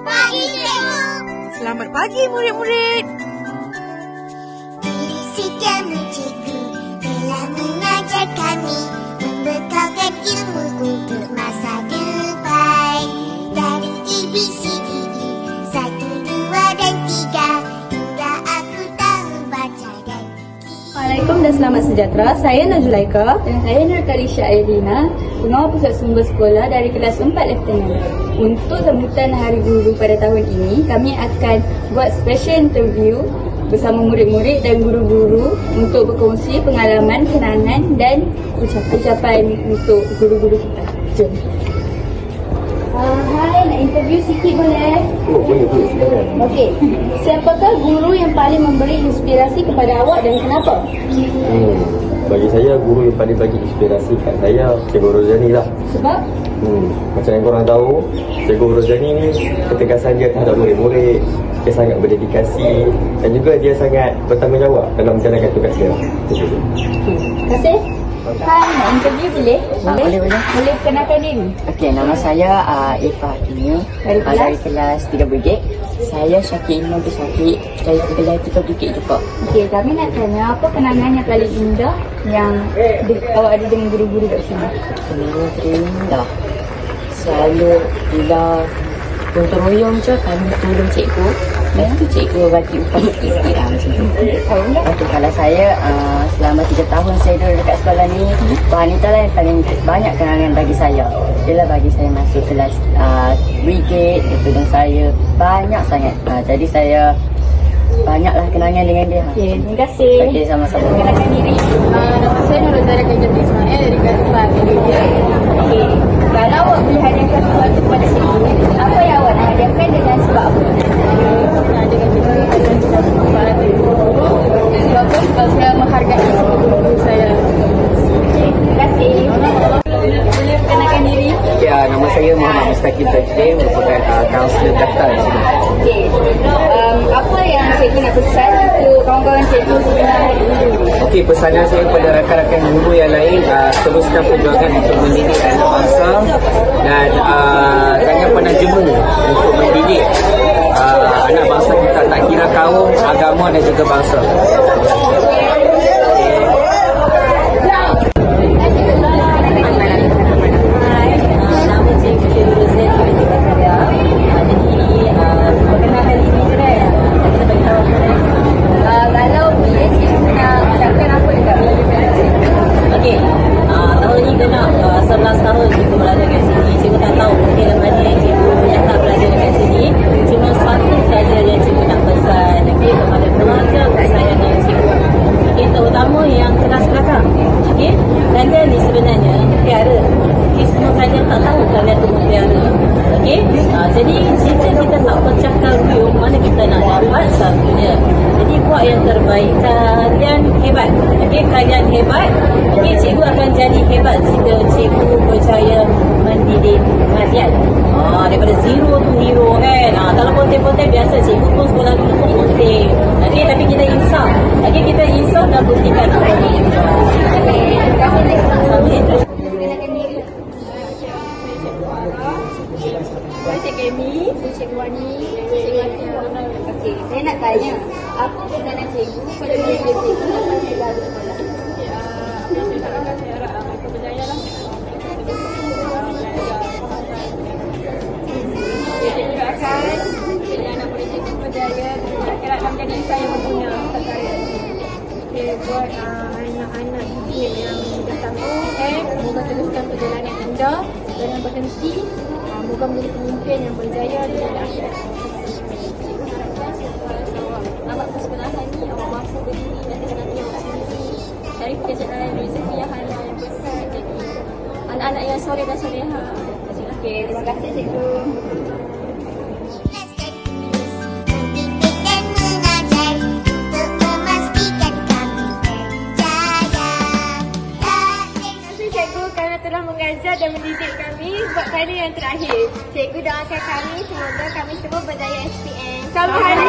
pagi, Cikgu. Selamat pagi, murid-murid. Kamu, Cikgu, telah mengajar kami, membekalkan ilmu untuk masa depan. Dari ABCDE, 1, 2 dan 3, hingga aku tahu baca dan Assalamualaikum dan selamat sejahtera. Saya Najulaika dan saya Nurkalisha Airina, Pengawal Pusat Sumber Sekolah dari kelas 4 Lieutenant. Untuk sambutan Hari Guru pada tahun ini, kami akan buat special interview bersama murid-murid dan guru-guru untuk berkongsi pengalaman, kenangan dan ucapan untuk guru-guru kita. Jom. Hai, nak interview sikit boleh? Oh, boleh. Silakan. Okey. Siapakah guru yang paling memberi inspirasi kepada awak dan kenapa? Bagi saya, guru yang paling bagi inspirasi kat saya, Cikgu Rozani lah. Sebab? Macam yang korang tahu, Cikgu Rozani ni ketegasan dia terhadap murid-murid, dia sangat berdedikasi dan juga dia sangat bertanggungjawab dalam menjalankan tugas dia. Terima kasih. Hai, nak interview boleh? Boleh. Boleh kenalkan diri? Okey, nama saya Eva Timur dari kelas 3 Brigade. Saya Syakir Ibn Syakir dari kelas 3 Brigade juga. Okey, kami nak tanya apa kenangan yang paling indah yang awak ada dengan guru-guru kat sini? Kenangan terindah selalu bila gotong royong je kami tolong cikgu. Dan tu cikgu bagi upah sikit lah macam tu. Okey, kalau saya selama 3 tahun saya duduk dekat sekolah ni, wanita lah yang paling banyak kenangan bagi saya. Dia lah bagi saya masuk kelas Brigade, dia tolong saya banyak sangat. Jadi saya banyaklah kenangan dengan dia. Okey, terima kasih. Okey, sama-sama. Kenalkan diri. Nama saya Nurul Zara Kajati Ismail dari kelas 4 Indonesia. Okey, kalau awak boleh hadiahkan sesuatu kepada cikgu, apa yang awak nak hadiahkan dengan sebab apa? Dengan cikgu dan sebab saya menghargai guru saya. Okey, terima kasih. Boleh kenalkan diri? Ya, nama saya Muhammad Mustaqim Tajlim, merupakan kaunselor daftar di sini. Okey, apa yang cikgu nak pesan untuk kawan-kawan cikgu sebenarnya hari ini? Okey, pesanan saya kepada rakan-rakan guru yang lain, teruskan perjuangan untuk mendidik anak bangsa dan jangan pernah jemu untuk mendidik anak bangsa kita, tak kira kaum, agama dan juga bangsa. Jadi jika kita tak pecahkan ruyung, mana kita nak dapat satunya. Jadi buat yang terbaik. Kalian hebat. Okey, kalian hebat. Okey, cikgu akan jadi hebat jika cikgu berjaya mendidik kalian. Daripada zero to hero kan. Kalau ponteng-ponteng biasa cikgu pun sekolah dulu pun ponteng. Okey, tapi kita insaf. Okey, kita insaf dan buktikan apa yang kita. Okey, terima kasih. Cik Amy, Cik Wani, Cik Wati. Okey, saya nak tanya, apa pesanan cikgu pada murid cikgu lepas sekolah sekolah? Saya harapkan mereka berjaya lah. Cikgu akan jadi anak murid cikgu berjaya dan akhirat akan menjadi insan yang berguna. Okey, buat anak-anak didik yang datang semoga teruskan perjalanan anda jangan berhenti. Moga menjadi pemimpin yang berjaya di akhirat. Awak persekolahan ni awak mampu berdiri dan nanti awak sendiri dari pekerjaan rezeki yang halal yang besar jadi anak-anak yang soleh dan soleha. Okey, terima kasih cikgu. Telah mengajar dan mendidik kami buat kali yang terakhir. Cikgu doakan kami semoga kami semua berjaya SPM. Selamat hari